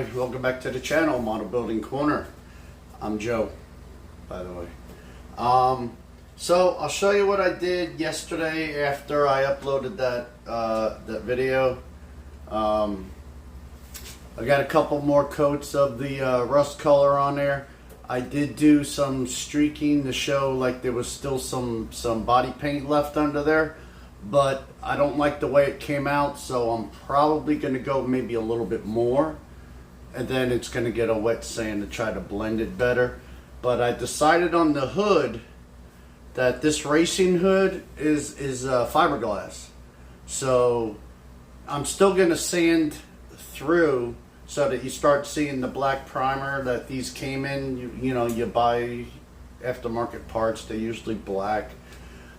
everybody, welcome back to the channel, Model Building Corner. I'm Joe, by the way. So I'll show you what I did yesterday after I uploaded that video. I got a couple more coats of the rust color on there. I did do some streaking to show like there was still some body paint left under there, but I don't like the way it came out, so I'm probably going to go maybe a little bit more, and then it's going to get a wet sand to try to blend it better. But I decided on the hood that this racing hood is fiberglass, so I'm still going to sand through so that you start seeing the black primer that these came in. You know, you buy aftermarket parts, they're usually black.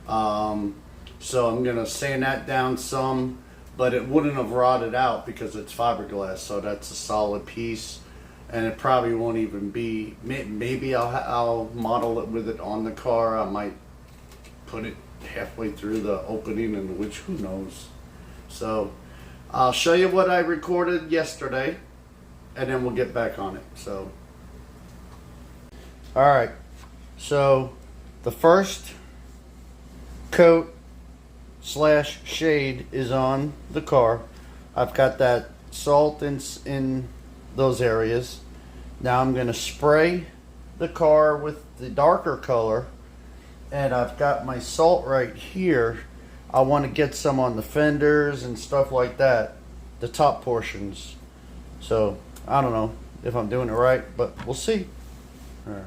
So I'm going to sand that down some, but it wouldn't have rotted out because it's fiberglass, so that's a solid piece. And it probably won't even be, maybe I'll model it with it on the car. I might put it halfway through the opening, and which, who knows. So I'll show you what I recorded yesterday, and then we'll get back on it. So, all right, so the first coat slash shade is on the car. I've got that salt in those areas. Now I'm going to spray the car with the darker color, and I've got my salt right here. I want to get some on the fenders and stuff like that, the top portions. So I don't know if I'm doing it right, but we'll see. All right.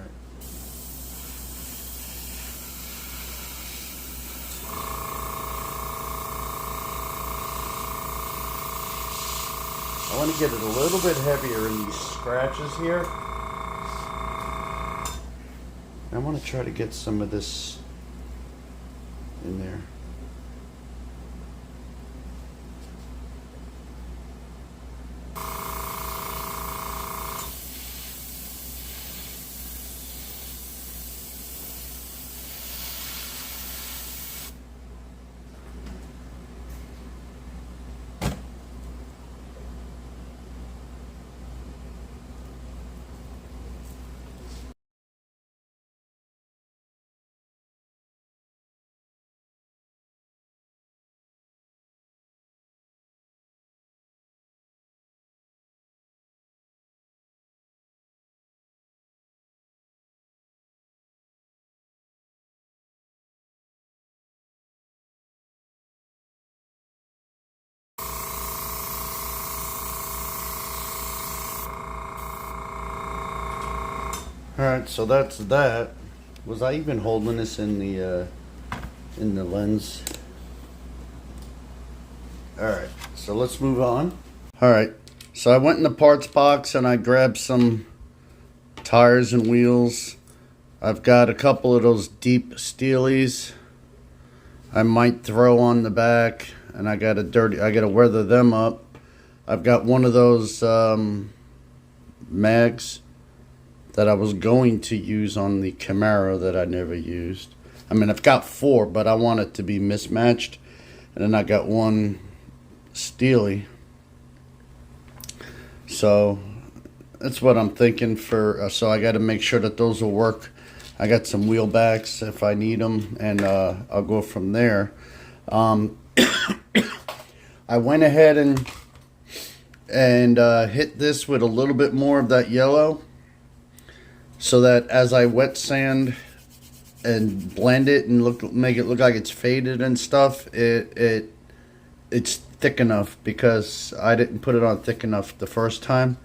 I want to get it a little bit heavier in these scratches here. I want to try to get some of this in there. Alright, so that's that. Was I even holding this in the lens? Alright, so let's move on. Alright, so I went in the parts box and I grabbed some tires and wheels. I've got a couple of those deep steelies I might throw on the back, and I gotta weather them up. I've got one of those mags that I was going to use on the Camaro that I never used. I mean, I've got 4, but I want it to be mismatched. And then I got one Steely. So that's what I'm thinking for. So I got to make sure that those will work. I got some wheel backs if I need them, and I'll go from there. I went ahead and hit this with a little bit more of that yellow, so that as I wet sand and blend it and make it look like it's faded and stuff, it's thick enough, because I didn't put it on thick enough the first time.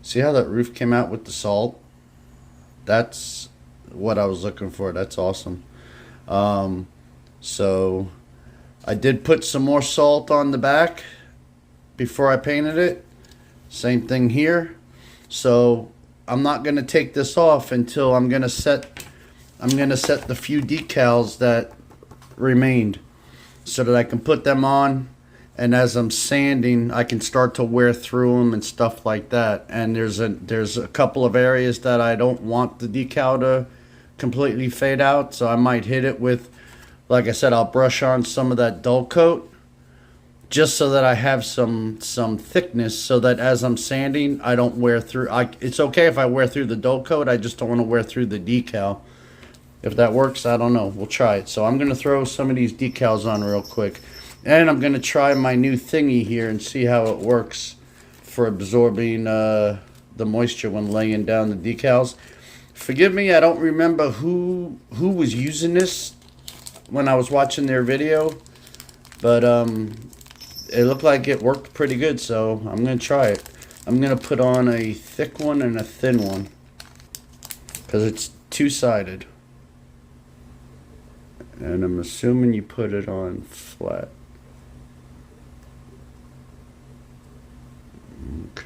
See how that roof came out with the salt? That's what I was looking for. That's awesome. So I did put some more salt on the back before I painted it. Same thing here. So I'm not going to take this off until I'm going to set the few decals that remained, so that I can put them on, and as I'm sanding I can start to wear through them and stuff like that. And there's a couple of areas that I don't want the decal to completely fade out, so I might hit it with, like I said, I'll brush on some of that dull coat just so that I have some thickness, so that as I'm sanding, I don't wear through. It's okay if I wear through the dull coat. I just don't want to wear through the decal. If that works, I don't know. We'll try it. So I'm going to throw some of these decals on real quick. And I'm going to try my new thingy here and see how it works for absorbing the moisture when laying down the decals. Forgive me, I don't remember who was using this when I was watching their video. But it looked like it worked pretty good, so I'm going to try it. I'm going to put on a thick one and a thin one, because it's two-sided. And I'm assuming you put it on flat.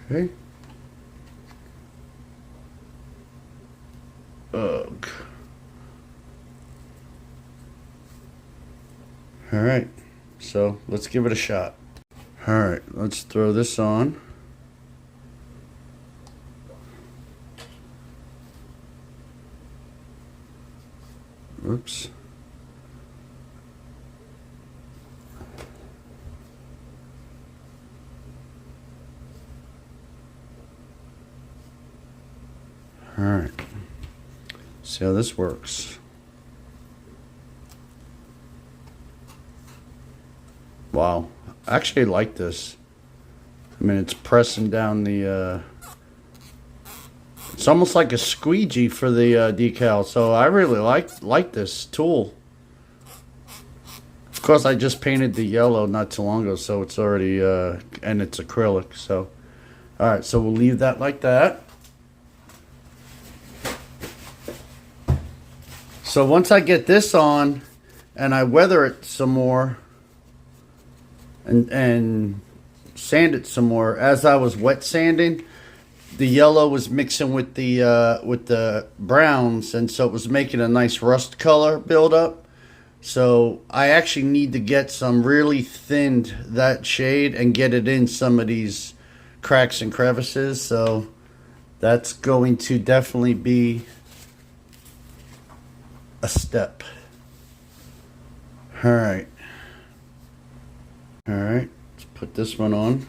Okay. Ugh. Alright, so let's give it a shot. Alright, let's throw this on. Oops. Alright, see how this works. Wow, I actually like this. I mean, it's pressing down the, it's almost like a squeegee for the decal, so I really like this tool. Of course, I just painted the yellow not too long ago, so it's already, and it's acrylic, so. Alright, so we'll leave that like that. So once I get this on and I weather it some more and sand it some more, as I was wet sanding, the yellow was mixing with the browns, and so it was making a nice rust color build up. So I actually need to get some really thinned that shade and get it in some of these cracks and crevices. So that's going to definitely be a step. Alright. Alright, let's put this one on.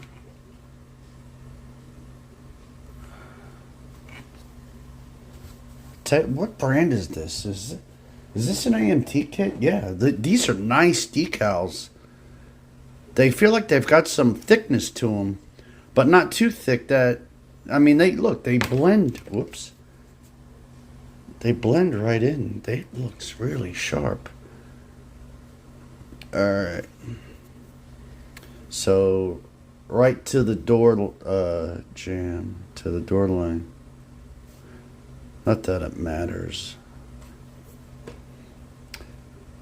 What brand is this? Is this an AMT kit? Yeah, these are nice decals. They feel like they've got some thickness to them, but not too thick that, I mean, they blend. Whoops. They blend right in. They looks really sharp. Alright. So, right to the door jam, to the door line. Not that it matters.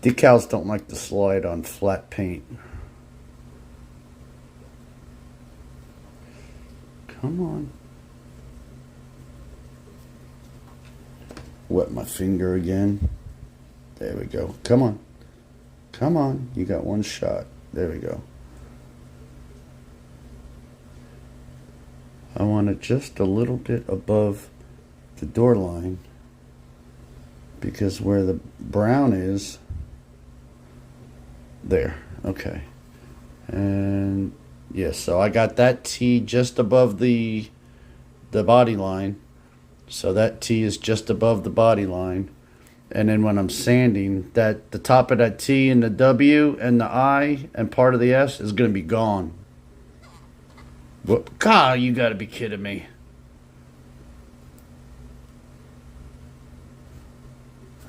Decals don't like to slide on flat paint. Come on. Wet my finger again. There we go. Come on. Come on. You got one shot. There we go. I want it just a little bit above the door line, because where the brown is, there. Okay. And yes, so I got that T just above the body line. So that T is just above the body line. And then when I'm sanding, that the top of that T and the W and the I and part of the S is going to be gone. What? God, you got to be kidding me.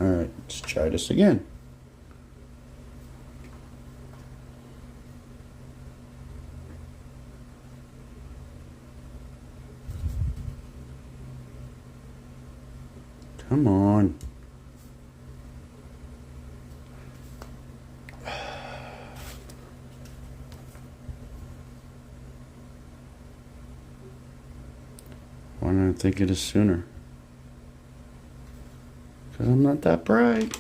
All right, let's try this again. Come on. Why didn't I think of this sooner? Because I'm not that bright.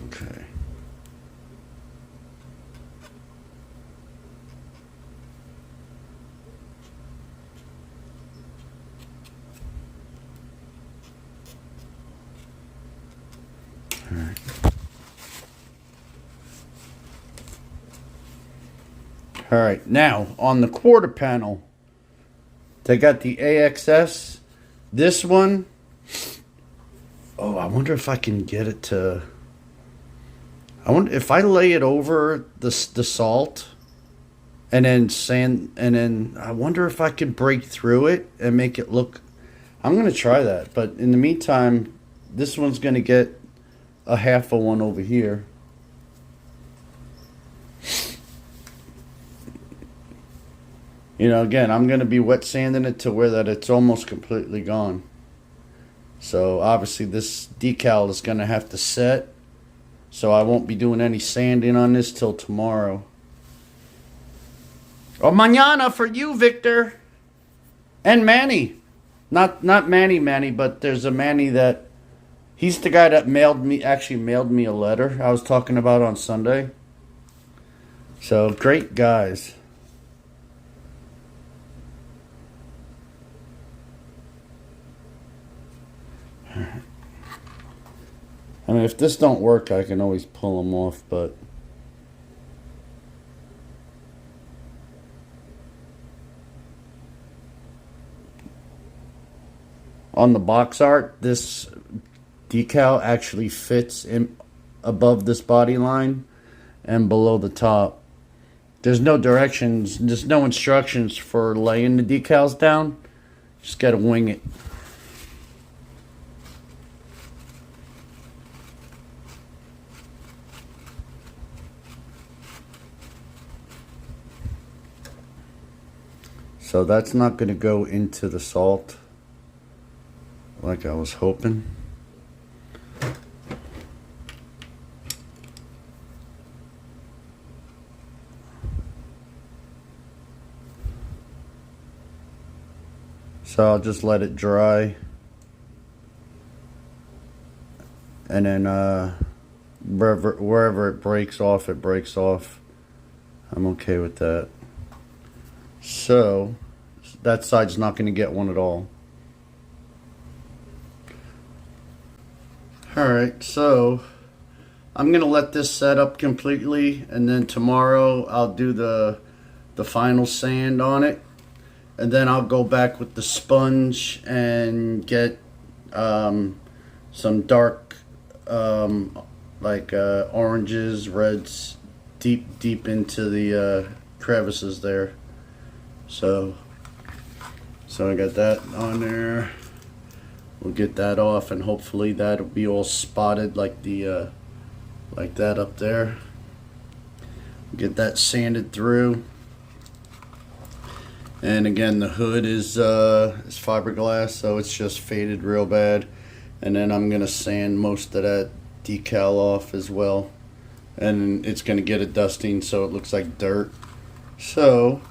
Okay. All right, now on the quarter panel, they got the AXS. This one, oh, I wonder if I can get it to. I wonder if I lay it over the salt, and then sand, and then I wonder if I can break through it and make it look. I'm gonna try that, but in the meantime, this one's gonna get a half of one over here. You know, again, I'm going to be wet sanding it to where that it's almost completely gone. So obviously this decal is going to have to set. So I won't be doing any sanding on this till tomorrow. Or mañana for you, Victor. And Manny. Not Manny, but there's a Manny that, he's the guy that actually mailed me a letter I was talking about on Sunday. So great guys. I mean, if this don't work, I can always pull them off, but on the box art, this decal actually fits in above this body line and below the top. There's no directions, there's no instructions for laying the decals down. Just gotta wing it. So that's not going to go into the salt like I was hoping. So I'll just let it dry. And then wherever it breaks off, it breaks off. I'm okay with that. So that side's not going to get one at all. Alright, so I'm going to let this set up completely, and then tomorrow I'll do the final sand on it, and then I'll go back with the sponge and get some dark oranges, reds deep into the crevices there. So I got that on there. We'll get that off, and hopefully that'll be all spotted like the like that up there. Get that sanded through. And again, the hood is fiberglass, so it's just faded real bad. And then I'm gonna sand most of that decal off as well, and it's gonna get a dusting so it looks like dirt. So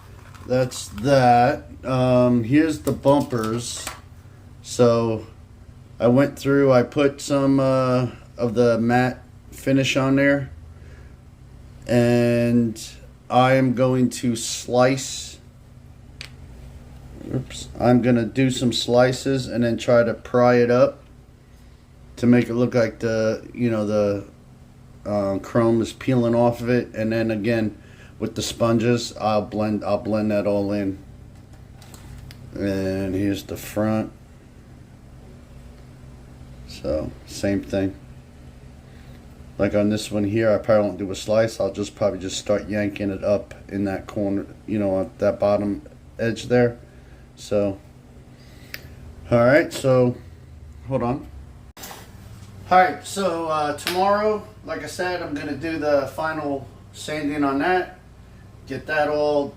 that's that. Here's the bumpers. So I went through, I put some of the matte finish on there, and I am going to slice. I'm gonna do some slices and then try to pry it up to make it look like the chrome is peeling off of it, and then again with the sponges I'll blend that all in. And here's the front. So same thing. Like on this one here, I probably won't do a slice. I'll probably just start yanking it up in that corner, at that bottom edge there. So, alright, so hold on. Alright, so tomorrow, like I said, I'm going to do the final sanding on that. Get that all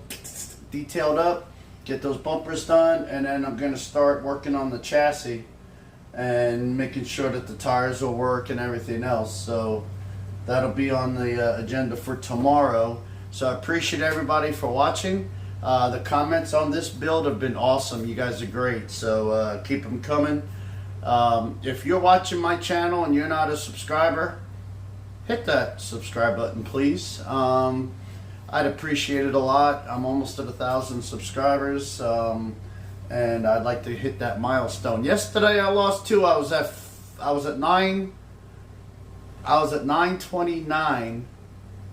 detailed up. Get those bumpers done. And then I'm going to start working on the chassis and making sure that the tires will work and everything else. So that'll be on the agenda for tomorrow. So I appreciate everybody for watching. The comments on this build have been awesome. You guys are great. So keep them coming. If you're watching my channel and you're not a subscriber, hit that subscribe button, please. I'd appreciate it a lot. I'm almost at 1,000 subscribers, and I'd like to hit that milestone. Yesterday I lost 2. I was at 9. I was at 929,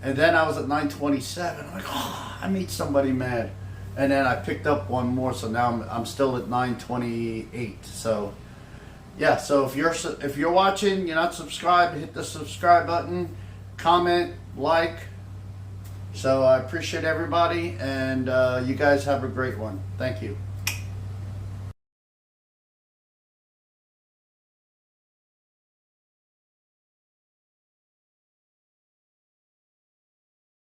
and then I was at 927. I'm like, oh, I made somebody mad. And then I picked up one more, so now I'm still at 928. So yeah, so if you're watching, you're not subscribed, hit the subscribe button, comment, like. So I appreciate everybody, and you guys have a great one. Thank you.